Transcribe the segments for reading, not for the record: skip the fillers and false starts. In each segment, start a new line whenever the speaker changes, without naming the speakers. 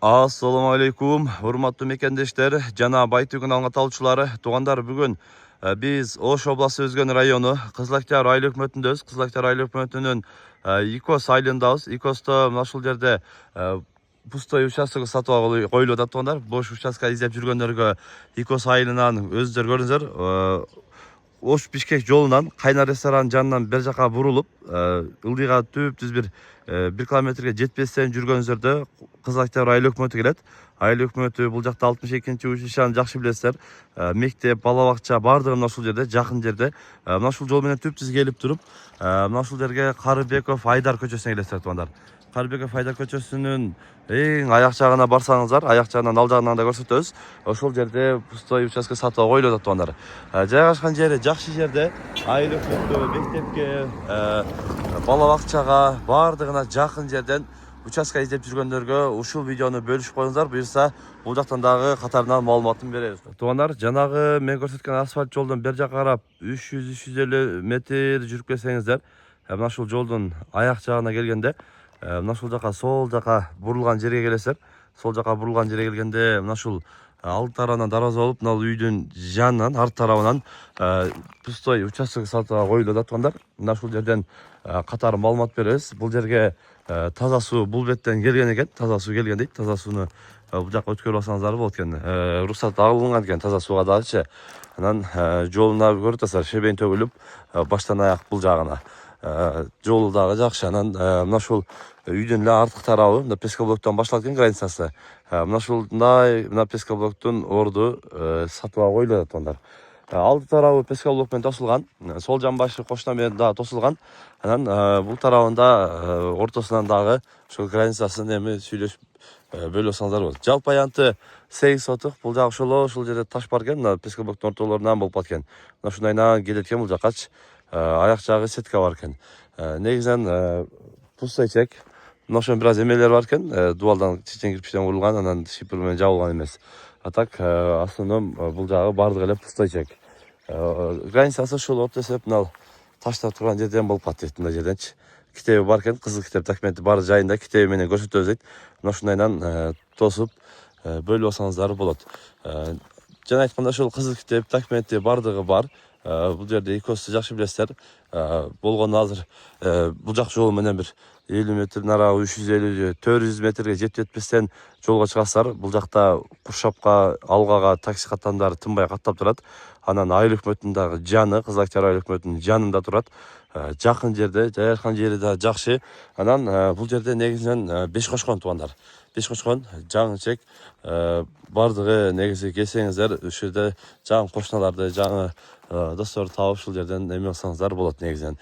Assalamu алейкум, урматтуу мекендештер, жана Байтүгүн алга талчулары, туугандар, бүгүн биз Ош областы Өзгөн району Кызыл-Октябрь айыл өкмөтүндөбүз. Кызыл-Октябрь айыл өкмөтүнүн Икос айылындабыз. Икосто мына ушул жерде пустой участок сатууга коюлуп атат, туугандар. Бош участка издеп жүргөндөргө Икос айылынан өзүңөр көрүңүздөр. Ош Бишкек жолунан Кайнар ресторан жанынан бер жака бурулуп, ылдыйга түп-түз бир 1 километрге жетпестен жүргөнүзөрдө Кызыл-Октябрь айыл өкмөтү келет. Айыл өкмөтү бул жакта 62-чи училищаны жакшы билесиздер. Мектеп, бала бакча бардыгы мына ушул жерде, жакын жерде. Мына ушул жол менен түп-түз келип туруп, мына ушул жерге Карыбеков Айдар көчөсүнө келесиздер, туугандар. Карыбеков Айдар көчөсүнүн эң аяк жагына барсаңыздар, аяк жагынан ал жагынан да көрсөтөбүз. Ошол жерде пустой участка сатууга коюлуп атат, туугандар. Жайгашкан жери жакшы жерде. Айыл өкмөтү, мектепке, бала бакчага бардыгына жакын жерден участка издеп жүргөндөргө ушул видеону бөлүшүп коюңуздар. Буюрса, бул жактан дагы катарынан маалыматын беребиз. Туугандар, жанагы мен көрсөткөн асфальт жолдон бер жакка карап 300-350 метр жүрүп келсеңиздер, мына ушул жолдун аяк жагына келгенде, мына ушул жака сол жака бурулган жерге келесиздер. Сол жака бурулган жерге келгенде мына ушул алды тарабынан дарбаза болуп, мына үйдүн жанынан, арт тарабынан пустой участок сатууга коюлуп атат, туугандар. Мына ушул жерден катар маалымат беребиз. Бул жерге таза суу бул беттен келген экен, таза суу келген дейт. Таза сууну бул жака өткөрүп алсаңыздар болот экен. Уруксат алынган экен таза сууга дагычы. Анан жолуна көрүп атасыздар, шебен төгүлүп, баштан аяк бул жагына. Жолу дагы жакшы. Анан мына ушул үйдүн эле арткы тарабы, мына пескоблоктон башталат экен границасы. Мына ушундай, мына пескоблоктун орду сатууга коюлуп атат, туугандар. Алды тарабы пескоблок менен тосулган, сол жан башы кошуна менен дагы тосулган. Анан бул тарабында ортосунан дагы ошол границасын эми сүйлөшүп бөлүп алсаңыздар болот. Жалпы аянты 8 соток, бул жагы ошол жерде таш бар экен, мына пескоблоктун ортолорунан болуп калат экен. Мына ушундайынан келет экен бул жакачы. Аяк жагы сетка бар экен. Негизинен пустой чек. Мына ошон бир аз эмелер бар экен, дубалдан чечен кирпичтен курулган, анан шипер менен жабылган эмес. А так основном бул жагы бардыгы эле пустой чек. Границасы ушул орто эсеп мына таштар турган жерден болуп калат дейт, мындай жерденчи. Китеби бар экен, кызыл китеп документи бар жайында китеби менен көрсөтөбүз дейт. Мына ушундайынан тосуп бөлүп алсаңыздар болот. Жана айтканда ушул кызыл китеп документи бардыгы бар. Бул жерде Икосты жакшы билесиздер. Болгону азыр бул жак жол менен бир 50 метр нарагы 350-400 метрге жетпестен жолго чыгасыздар. Бул жакта куршапка, алгага такси каттамдары тынбай каттап турат. Анан айыл өкмөтүнүн дагы жаны, Кызыл-Октябрь айыл өкмөтүнүн жанында турат. Жакын жерде, жайгашкан жери да жакшы. Анан бул жерде негизинен беш кошкон, туугандар. Беш кошкон, жаңы чек, бардыгы негизи келсеңиздер, ушул жерде жаңы кошуналарды, жаңы досторду таап ушул жерден эме алсаңыздар болот негизинен.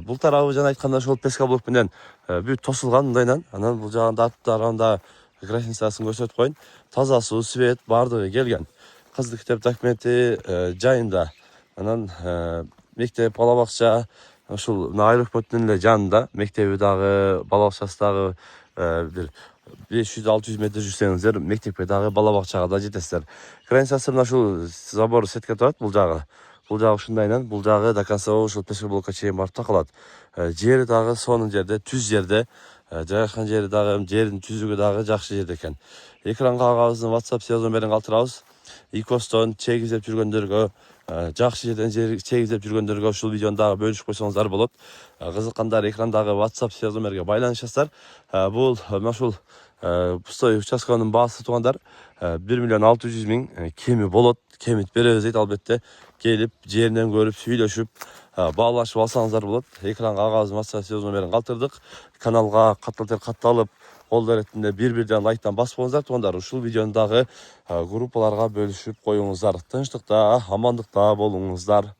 Бул тарабы жана айтканда ошол пескоблок менен бүт тосулган мындайынан. Анан бул жагында арт тарабында границасын көрсөтүп коюн. Таза суу, свет бардыгы келген. Кызыл китеп документи жайында. Анан мектеп, бала бакча ушул айыл өкмөтүнүн эле жанында. Мектеби дагы, бала бакчасы дагы бир 500-600 метр жүрсеңиздер, мектепке дагы, бала бакчага да жетесиздер. Границасы мына ушул забор сетке турат, бул жагы. Бул жагы ушундайынан, бул жагы до конца ушул пескоблокко чейин барып такалат. Жери дагы сонун жерде, түз жерде. Жайгашкан жери дагы, жердин түзүгү дагы жакшы жерде экен. Экранга агабыздын WhatsApp связь номерин калтырабыз. Икостон чек издеп жүргөндөргө, жакшы жерден чек издеп жүргөндөргө ушул видеону дагы бөлүшүп койсоңуздар болот. Кызыккандар экрандагы WhatsApp связь номерге байланышасыздар. Бул мына ушул пустой участканын баасы, туугандар, 1.600.000 кеми болот. Кемит беребиз дейт, албетте. Келип, жеринен көрүп, сүйлөшүп, баалашып алсаңыздар болот. Экранга агабыздын WhatsApp связь номерин калтырдык. Каналга катталып, колдор эретинде бир-бирден лайктан басып коюңуздар, туугандар. Ушул видеону дагы группаларга бөлүшүп коюңуздар. Тынчтыкта, амандыкта болуңуздар.